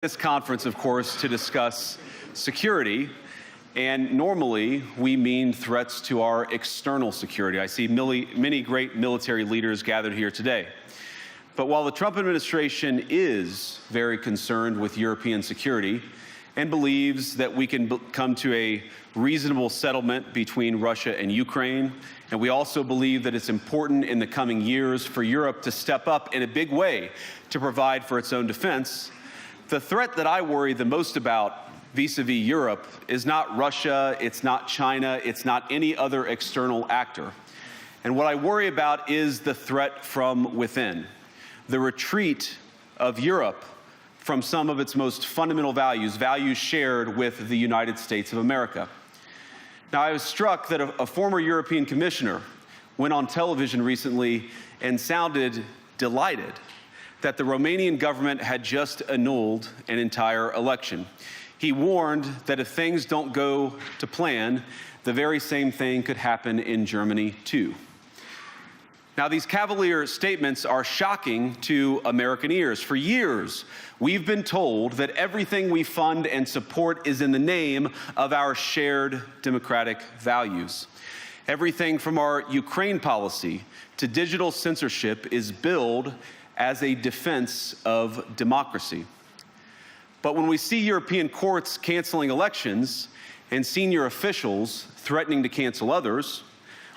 This conference, of course, to discuss security, and normally we mean threats to our external security. I see many great military leaders gathered here today. But while the Trump administration is very concerned with European security and believes that we can come to a reasonable settlement between Russia and Ukraine, and we also believe that it's important in the coming years for Europe to step up in a big way to provide for its own defense, the threat that I worry the most about vis-a-vis Europe is not Russia, it's not China, it's not any other external actor. And what I worry about is the threat from within, the retreat of Europe from some of its most fundamental values, values shared with the United States of America. Now, I was struck that a former European commissioner went on television recently and sounded delighted that the Romanian government had just annulled an entire election. He warned that if things don't go to plan, the very same thing could happen in Germany too. Now, these cavalier statements are shocking to American ears. For years, we've been told that everything we fund and support is in the name of our shared democratic values. Everything from our Ukraine policy to digital censorship is billed as a defense of democracy. But when we see European courts canceling elections and senior officials threatening to cancel others,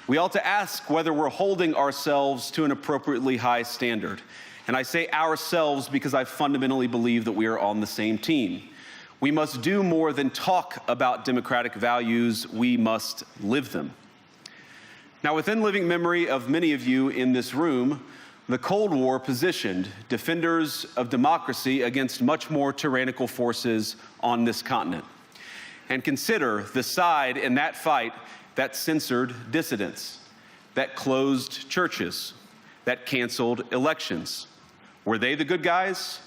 we ought to ask whether we're holding ourselves to an appropriately high standard. And I say ourselves because I fundamentally believe that we are on the same team. We must do more than talk about democratic values, we must live them. Now, within living memory of many of you in this room, the Cold War positioned defenders of democracy against much more tyrannical forces on this continent. And consider the side in that fight that censored dissidents, that closed churches, that canceled elections. Were they the good guys?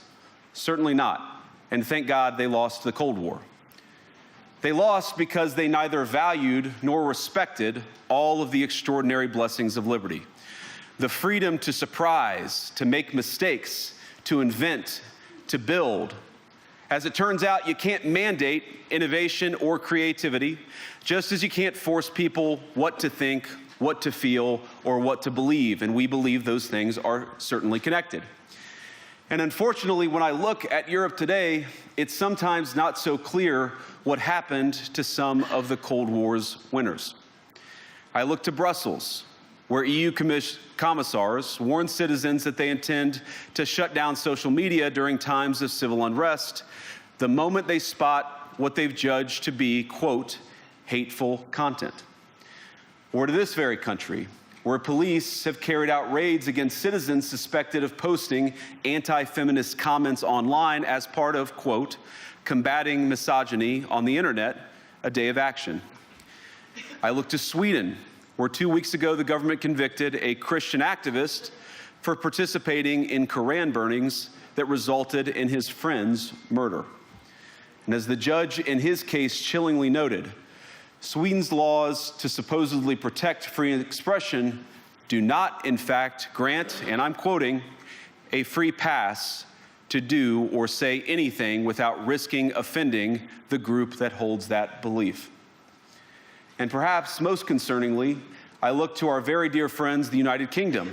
Certainly not. And thank God they lost the Cold War. They lost because they neither valued nor respected all of the extraordinary blessings of liberty. The freedom to surprise, to make mistakes, to invent, to build. As it turns out, you can't mandate innovation or creativity, just as you can't force people what to think, what to feel, or what to believe. And we believe those things are certainly connected. And unfortunately, when I look at Europe today, it's sometimes not so clear what happened to some of the Cold War's winners. I look to Brussels, where EU commissars warn citizens that they intend to shut down social media during times of civil unrest the moment they spot what they've judged to be, quote, hateful content. Or to this very country, where police have carried out raids against citizens suspected of posting anti-feminist comments online as part of, quote, combating misogyny on the internet, a day of action. I look to Sweden, where 2 weeks ago the government convicted a Christian activist for participating in Koran burnings that resulted in his friend's murder. And as the judge in his case chillingly noted, Sweden's laws to supposedly protect free expression do not, in fact, grant, and I'm quoting, a free pass to do or say anything without risking offending the group that holds that belief. And perhaps most concerningly, I look to our very dear friends, the United Kingdom,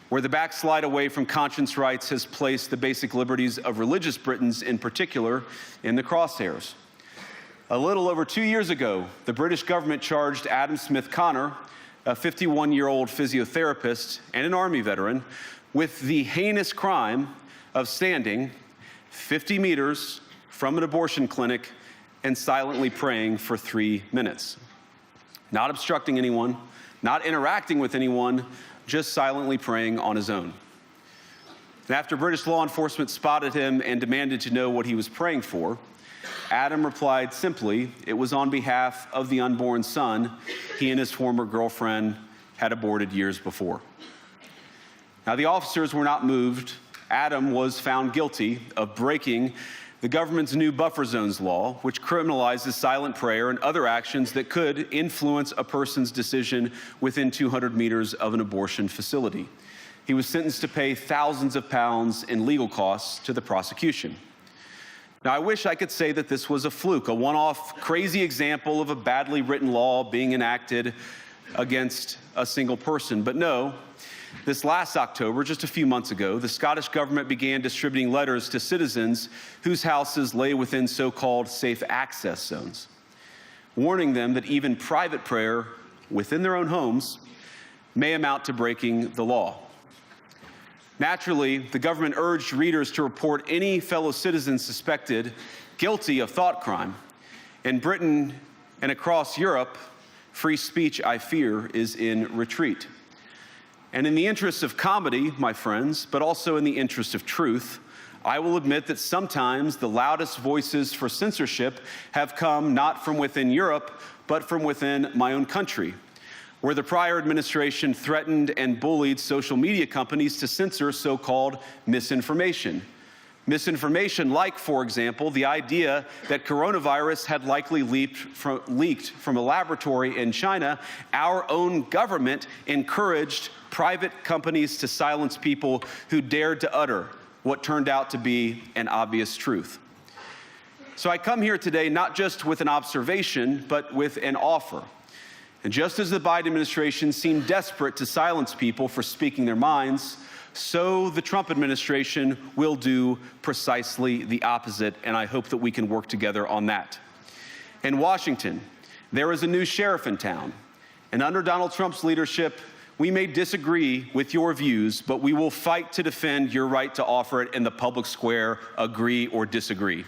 where the backslide away from conscience rights has placed the basic liberties of religious Britons in particular in the crosshairs. A little over 2 years ago, the British government charged Adam Smith Connor, a 51-year-old physiotherapist and an Army veteran, with the heinous crime of standing 50 meters from an abortion clinic and silently praying for 3 minutes. Not obstructing anyone, not interacting with anyone, just silently praying on his own. And after British law enforcement spotted him and demanded to know what he was praying for, Adam replied simply, it was on behalf of the unborn son he and his former girlfriend had aborted years before. Now, the officers were not moved. Adam was found guilty of breaking the government's new buffer zones law, which criminalizes silent prayer and other actions that could influence a person's decision within 200 meters of an abortion facility. He was sentenced to pay thousands of pounds in legal costs to the prosecution. Now, I wish I could say that this was a fluke, a one-off crazy example of a badly written law being enacted against a single person. But no, this last October, just a few months ago, the Scottish government began distributing letters to citizens whose houses lay within so-called safe access zones, warning them that even private prayer within their own homes may amount to breaking the law. Naturally, the government urged readers to report any fellow citizens suspected guilty of thought crime. In Britain and across Europe, free speech, I fear, is in retreat. And in the interest of comedy, my friends, but also in the interest of truth, I will admit that sometimes the loudest voices for censorship have come not from within Europe, but from within my own country, where the prior administration threatened and bullied social media companies to censor so-called misinformation. Misinformation like, for example, the idea that coronavirus had likely leaked from a laboratory in China. Our own government encouraged private companies to silence people who dared to utter what turned out to be an obvious truth. So I come here today not just with an observation, but with an offer. And just as the Biden administration seemed desperate to silence people for speaking their minds, so the Trump administration will do precisely the opposite, and I hope that we can work together on that. In Washington, there is a new sheriff in town, and under Donald Trump's leadership, we may disagree with your views, but we will fight to defend your right to offer it in the public square, agree or disagree.